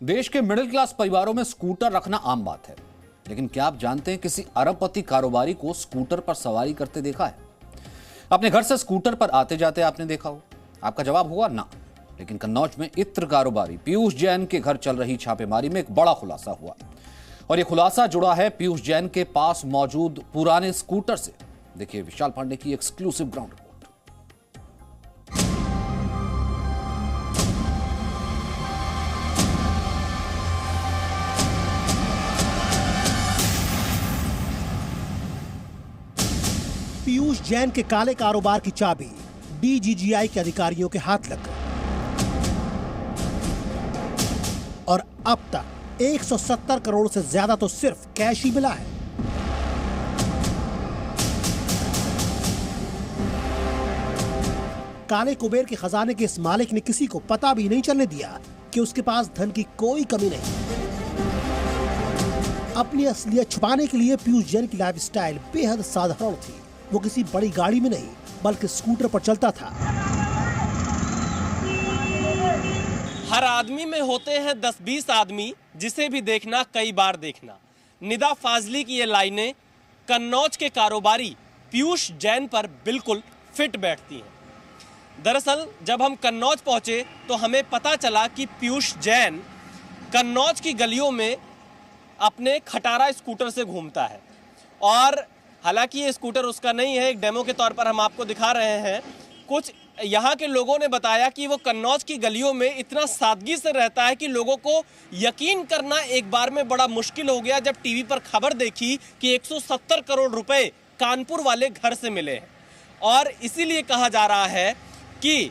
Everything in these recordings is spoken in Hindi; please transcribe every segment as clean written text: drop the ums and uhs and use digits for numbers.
देश के मिडिल क्लास परिवारों में स्कूटर रखना आम बात है, लेकिन क्या आप जानते हैं किसी अरबपति कारोबारी को स्कूटर पर सवारी करते देखा है? अपने घर से स्कूटर पर आते जाते आपने देखा हो? आपका जवाब हुआ ना। लेकिन कन्नौज में इत्र कारोबारी पीयूष जैन के घर चल रही छापेमारी में एक बड़ा खुलासा हुआ, और यह खुलासा जुड़ा है पीयूष जैन के पास मौजूद पुराने स्कूटर से। देखिए विशाल पांडे की exclusive ground report. Piyush Jain के काले कारोबार की चाबी डीजीजीआई के अधिकारियों के हाथ लग गई और अब तक 170 करोड़ से ज्यादा तो सिर्फ कैश ही मिला है। काले कुबेर के खजाने के इस मालिक ने किसी को पता भी नहीं चलने दिया कि उसके पास धन की कोई कमी नहीं। अपनी असलियत छुपाने के लिए पीयूष जैन की लाइफस्टाइल बेहद साधारण थी। वो किसी बड़ी गाड़ी में नहीं बल्कि स्कूटर पर चलता था। हर आदमी में होते हैं 10-20 आदमी, जिसे भी देखना कई बार देखना। निदा फाजली की ये लाइनें कन्नौज के कारोबारी पीयूष जैन पर बिल्कुल फिट बैठती हैं। दरअसल जब हम कन्नौज पहुंचे तो हमें पता चला कि पीयूष जैन कन्नौज की गलियों में अपने खटारा स्कूटर से घूमता है, और हालांकि ये स्कूटर उसका नहीं है, एक डेमो के तौर पर हम आपको दिखा रहे हैं। कुछ यहाँ के लोगों ने बताया कि वो कन्नौज की गलियों में इतना सादगी से रहता है कि लोगों को यकीन करना एक बार में बड़ा मुश्किल हो गया जब टीवी पर खबर देखी कि 170 करोड़ रुपए कानपुर वाले घर से मिले हैं। और इसीलिए कहा जा रहा है कि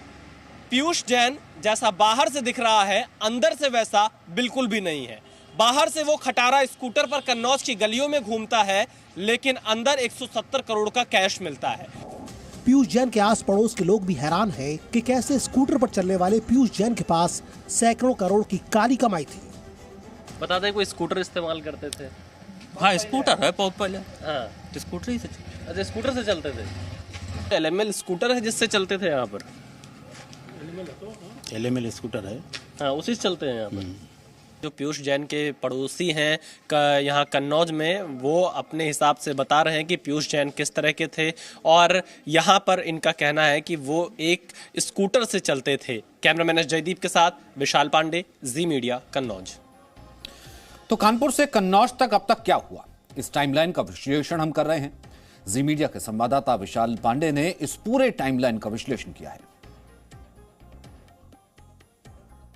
पीयूष जैन जैसा बाहर से दिख रहा है, अंदर से वैसा बिल्कुल भी नहीं है। बाहर से वो खटारा स्कूटर पर कन्नौज की गलियों में घूमता है, लेकिन अंदर 170 करोड़ का कैश मिलता है। पीयूष जैन के आस पड़ोस के लोग भी हैरान हैं कि कैसे स्कूटर पर चलने वाले पीयूष जैन के पास सैकड़ों करोड़ की काली कमाई थी। बता दें, कोई स्कूटर इस्तेमाल करते थे? हाँ, स्कूटर है बहुत पहले। हाँ, स्कूटर ही से। अच्छा, स्कूटर से चलते थे। एलएमएल स्कूटर है जिससे चलते थे यहाँ पर? एलएमएल स्कूटर है। हाँ, उसी से चलते हैं यहाँ पर। जो पीयूष जैन के पड़ोसी हैं यहाँ कन्नौज में, वो अपने हिसाब से बता रहे हैं कि पीयूष जैन किस तरह के थे, और यहाँ पर इनका कहना है कि वो एक स्कूटर से चलते थे। कैमरामैन जयदीप के साथ विशाल पांडे, जी मीडिया, कन्नौज। तो कानपुर से कन्नौज तक अब तक क्या हुआ, इस टाइमलाइन का विश्लेषण हम कर रहे हैं। जी मीडिया के संवाददाता विशाल पांडे ने इस पूरे टाइमलाइन का विश्लेषण किया है।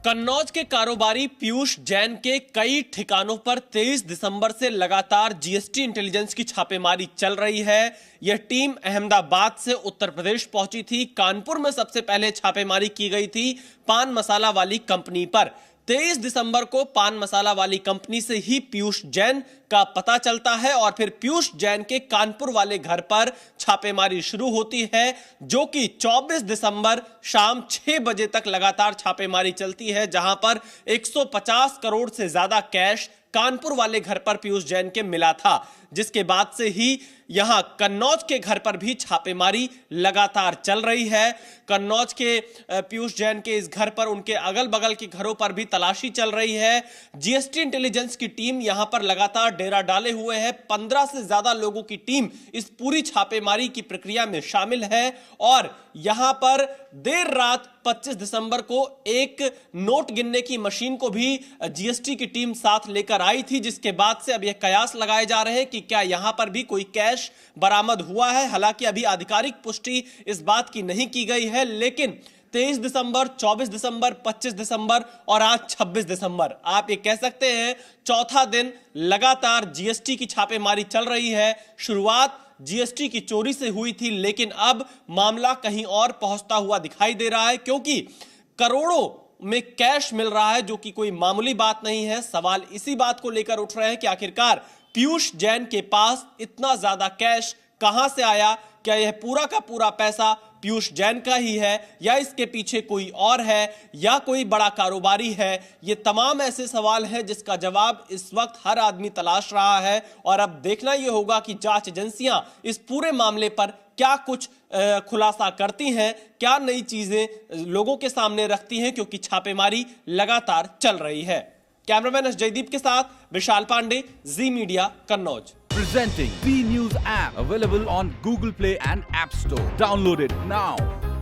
कन्नौज के कारोबारी पीयूष जैन के कई ठिकानों पर 23 दिसंबर से लगातार जीएसटी इंटेलिजेंस की छापेमारी चल रही है। यह टीम अहमदाबाद से उत्तर प्रदेश पहुंची थी। कानपुर में सबसे पहले छापेमारी की गई थी पान मसाला वाली कंपनी पर। 23 दिसंबर को पान मसाला वाली कंपनी से ही पीयूष जैन का पता चलता है, और फिर पीयूष जैन के कानपुर वाले घर पर छापेमारी शुरू होती है, जो कि 24 दिसंबर शाम 6 बजे तक लगातार छापेमारी चलती है, जहां पर 150 करोड़ से ज्यादा कैश कानपुर वाले घर पर पीयूष जैन के मिला था। जिसके बाद से ही यहां कन्नौज के घर पर भी छापेमारी लगातार चल रही है। कन्नौज के पीयूष जैन के इस घर पर, उनके अगल बगल के घरों पर भी तलाशी चल रही है। जीएसटी इंटेलिजेंस की टीम यहां पर लगातार डेरा डाले हुए है। 15 से ज्यादा लोगों की टीम इस पूरी छापेमारी की प्रक्रिया में शामिल है, और यहां पर देर रात 25 दिसंबर को एक नोट गिनने की मशीन को भी जीएसटी की टीम साथ लेकर आई थी, जिसके बाद से अब यह कयास लगाए जा रहे हैं कि क्या यहां पर भी कोई कैश बरामद हुआ है। हालांकि अभी आधिकारिक पुष्टि इस बात की नहीं की गई है, लेकिन 23 दिसंबर, 24 दिसंबर, 25 दिसंबर और आज 26 दिसंबर, आप ये कह सकते हैं चौथा दिन लगातार जीएसटी की छापेमारी चल रही है। शुरुआत जीएसटी की चोरी से हुई थी, लेकिन अब मामला कहीं और पहुंचता हुआ दिखाई दे रहा है, क्योंकि करोड़ों में कैश मिल रहा है, जो कि कोई मामूली बात नहीं है। सवाल इसी बात को लेकर उठ रहे हैं कि आखिरकार पीयूष जैन के पास इतना ज्यादा कैश कहां से आया? क्या यह पूरा का पूरा पैसा पीयूष जैन का ही है, या इसके पीछे कोई और है, या कोई बड़ा कारोबारी है? ये तमाम ऐसे सवाल हैं जिसका जवाब इस वक्त हर आदमी तलाश रहा है, और अब देखना यह होगा कि जांच एजेंसियां इस पूरे मामले पर क्या कुछ खुलासा करती हैं, क्या नई चीजें लोगों के सामने रखती हैं, क्योंकि छापेमारी लगातार चल रही है। कैमरामैन एस जयदीप के साथ Vishal Pandey, Zee Media, Kannauj. Presenting B News app, available on Google Play and App Store. Download it now.